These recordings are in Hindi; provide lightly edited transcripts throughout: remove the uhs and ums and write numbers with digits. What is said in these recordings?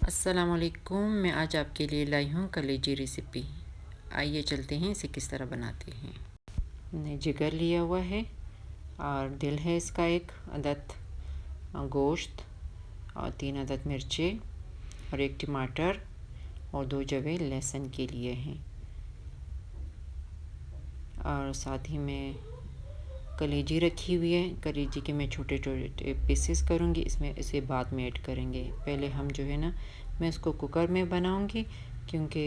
अस्सलामुअलैकुम। मैं आज आपके लिए लाई हूँ कलेजी रेसिपी। आइए चलते हैं इसे किस तरह बनाते हैं। मैंने जिगर लिया हुआ है और दिल है इसका 1 अदद, गोश्त और 3 अदद मिर्चें और 1 टमाटर और 2 जवे लहसुन के लिए हैं। और साथ ही में कलेजी रखी हुई है। कलेजी के मैं छोटे छोटे पीसेस करूँगी, इसमें इसे बाद में ऐड करेंगे। पहले हम जो है ना, मैं इसको कुकर में बनाऊँगी क्योंकि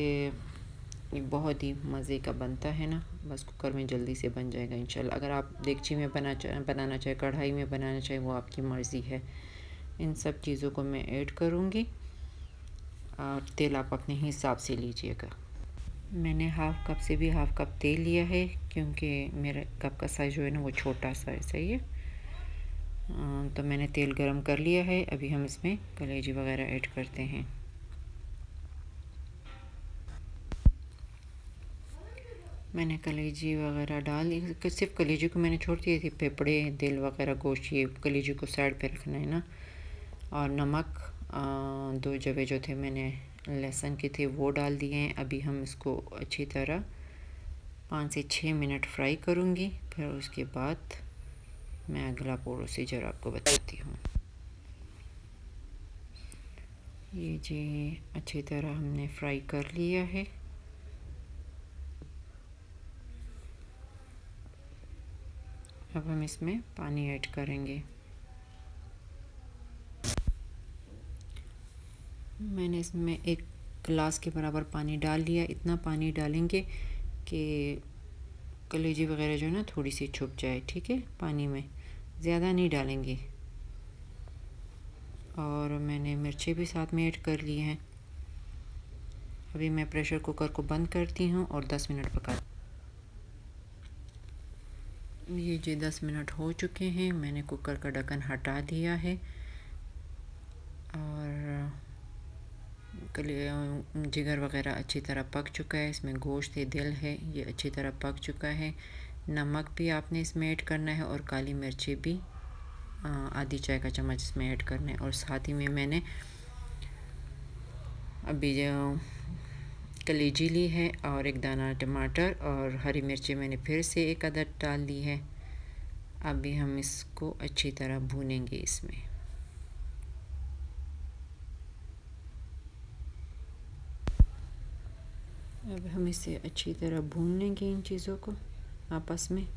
ये बहुत ही मज़े का बनता है ना। बस कुकर में जल्दी से बन जाएगा इंशाल्लाह। अगर आप देगची में बनाना चाहे, कढ़ाई में बनाना चाहे, वो आपकी मर्ज़ी है। इन सब चीज़ों को मैं ऐड करूँगी और तेल आप अपने हिसाब से लीजिएगा। मैंने हाफ़ कप से भी हाफ़ कप तेल लिया है क्योंकि मेरे कप का साइज़ जो है ना वो छोटा सा है। सही है। तो मैंने तेल गरम कर लिया है। अभी हम इसमें कलेजी वगैरह ऐड करते हैं। मैंने कलेजी वगैरह डाल दी। सिर्फ कलेजी को मैंने छोड़ दिए थे, फेफड़े दिल वगैरह गोश्त, ये कलेजी को साइड पे रखना है ना। और नमक 2 जवे जो थे मैंने लहसुन के थे वो डाल दिए हैं। अभी हम इसको अच्छी तरह 5 से 6 मिनट फ्राई करूँगी। फिर उसके बाद मैं अगला प्रोसीजर आपको बताती हूँ। ये जी अच्छी तरह हमने फ्राई कर लिया है। अब हम इसमें पानी ऐड करेंगे। मैंने इसमें 1 गिलास के बराबर पानी डाल लिया। इतना पानी डालेंगे कि कलेजी वगैरह जो है ना थोड़ी सी छुप जाए। ठीक है, पानी में ज़्यादा नहीं डालेंगे। और मैंने मिर्चें भी साथ में ऐड कर ली हैं। अभी मैं प्रेशर कुकर को बंद करती हूँ और 10 मिनट पका। ये जी 10 मिनट हो चुके हैं। मैंने कुकर का ढक्कन हटा दिया है और जिगर वगैरह अच्छी तरह पक चुका है। इसमें गोश्त है, दिल है, ये अच्छी तरह पक चुका है। नमक भी आपने इसमें ऐड करना है और काली मिर्ची भी आधी चाय का चम्मच इसमें ऐड करना है। और साथ ही में मैंने अभी जो कलेजी ली है और 1 दाना टमाटर और हरी मिर्ची मैंने फिर से 1 अदद डाल दी है। अभी हम इसको अच्छी तरह भूनेंगे इसमें। अब हम इसे अच्छी तरह भून लेंगे इन चीज़ों को आपस में।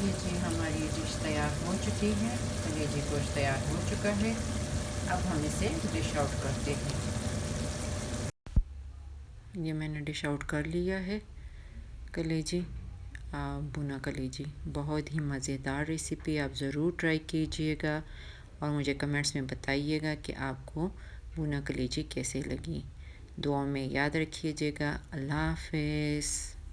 ये जी हमारी डिश तैयार हो चुकी है। कलेजी गोश्त तैयार हो चुका है। अब हम इसे डिश आउट करते हैं। ये मैंने डिश आउट कर लिया है कलेजी, भुना कलेजी। बहुत ही मज़ेदार रेसिपी, आप ज़रूर ट्राई कीजिएगा और मुझे कमेंट्स में बताइएगा कि आपको भुना कलेजी कैसे लगी। दुआ में याद रखिएगा। अल्लाह हाफ़िज़।